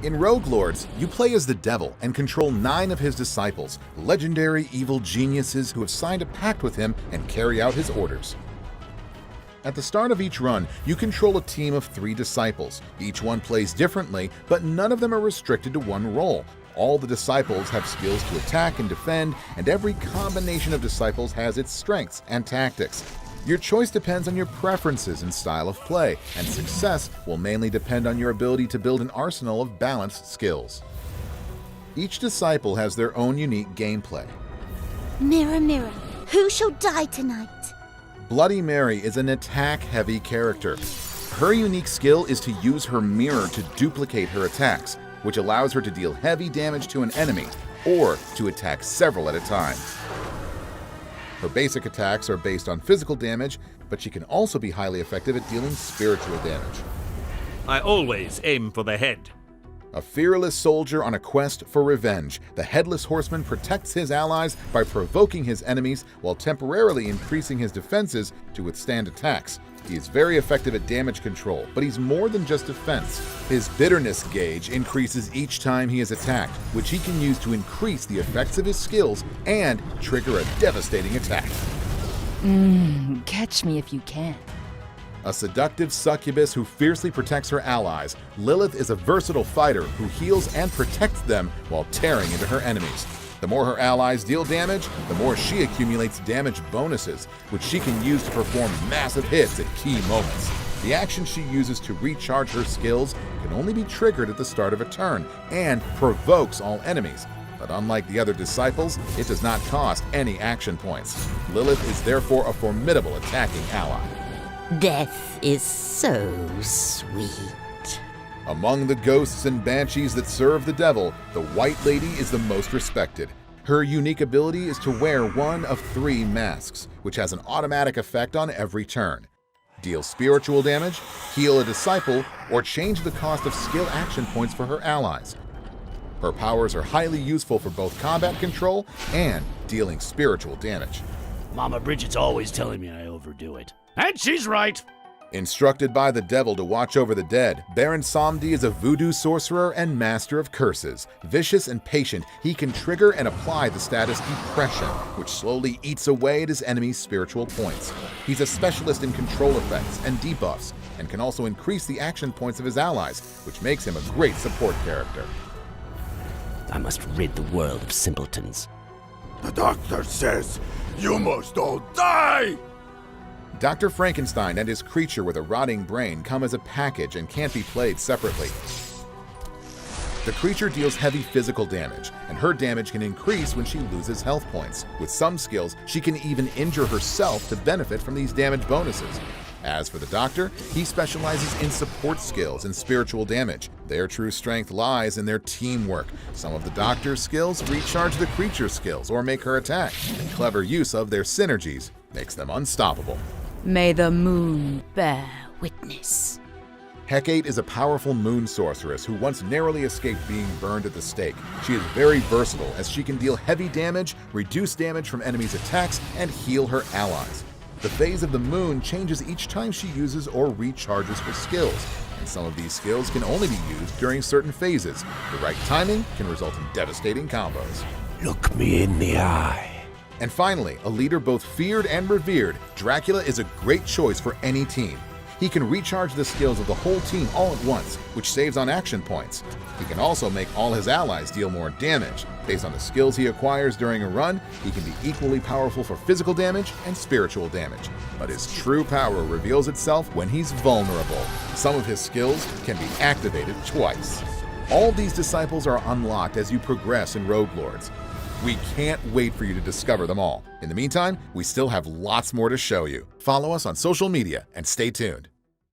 In Rogue Lords, you play as the Devil and control 9 of his disciples, legendary evil geniuses who have signed a pact with him and carry out his orders. At the start of each run, you control a team of 3 disciples. Each one plays differently, but none of them are restricted to one role. All the disciples have skills to attack and defend, and every combination of disciples has its strengths and tactics. Your choice depends on your preferences and style of play, and success will mainly depend on your ability to build an arsenal of balanced skills. Each disciple has their own unique gameplay. Mirror, mirror, who shall die tonight? Bloody Mary is an attack-heavy character. Her unique skill is to use her mirror to duplicate her attacks, which allows her to deal heavy damage to an enemy, or to attack several at a time. Her basic attacks are based on physical damage, but she can also be highly effective at dealing spiritual damage. I always aim for the head. A fearless soldier on a quest for revenge, the Headless Horseman protects his allies by provoking his enemies while temporarily increasing his defenses to withstand attacks. He is very effective at damage control, but he's more than just defense. His bitterness gauge increases each time he is attacked, which he can use to increase the effects of his skills and trigger a devastating attack. Catch me if you can. A seductive succubus who fiercely protects her allies, Lilith is a versatile fighter who heals and protects them while tearing into her enemies. The more her allies deal damage, the more she accumulates damage bonuses, which she can use to perform massive hits at key moments. The action she uses to recharge her skills can only be triggered at the start of a turn and provokes all enemies. But unlike the other disciples, it does not cost any action points. Lilith is therefore a formidable attacking ally. Death is so sweet. Among the ghosts and banshees that serve the devil, the White Lady is the most respected. Her unique ability is to wear one of 3 masks, which has an automatic effect on every turn. Deal spiritual damage, heal a disciple, or change the cost of skill action points for her allies. Her powers are highly useful for both combat control and dealing spiritual damage. Mama Bridget's always telling me I overdo it. And she's right! Instructed by the devil to watch over the dead, Baron Samedi is a voodoo sorcerer and master of curses. Vicious and patient, he can trigger and apply the status Depression, which slowly eats away at his enemy's spiritual points. He's a specialist in control effects and debuffs, and can also increase the action points of his allies, which makes him a great support character. I must rid the world of simpletons. The doctor says you must all die! Dr. Frankenstein and his creature with a rotting brain come as a package and can't be played separately. The creature deals heavy physical damage, and her damage can increase when she loses health points. With some skills, she can even injure herself to benefit from these damage bonuses. As for the Doctor, he specializes in support skills and spiritual damage. Their true strength lies in their teamwork. Some of the Doctor's skills recharge the creature's skills or make her attack, and clever use of their synergies makes them unstoppable. May the moon bear witness. Hecate is a powerful moon sorceress who once narrowly escaped being burned at the stake. She is very versatile as she can deal heavy damage, reduce damage from enemies' attacks, and heal her allies. The phase of the moon changes each time she uses or recharges her skills, and some of these skills can only be used during certain phases. The right timing can result in devastating combos. Look me in the eye. And finally, a leader both feared and revered, Dracula is a great choice for any team. He can recharge the skills of the whole team all at once, which saves on action points. He can also make all his allies deal more damage. Based on the skills he acquires during a run, he can be equally powerful for physical damage and spiritual damage. But his true power reveals itself when he's vulnerable. Some of his skills can be activated twice. All these disciples are unlocked as you progress in Rogue Lords. We can't wait for you to discover them all. In the meantime, we still have lots more to show you. Follow us on social media and stay tuned.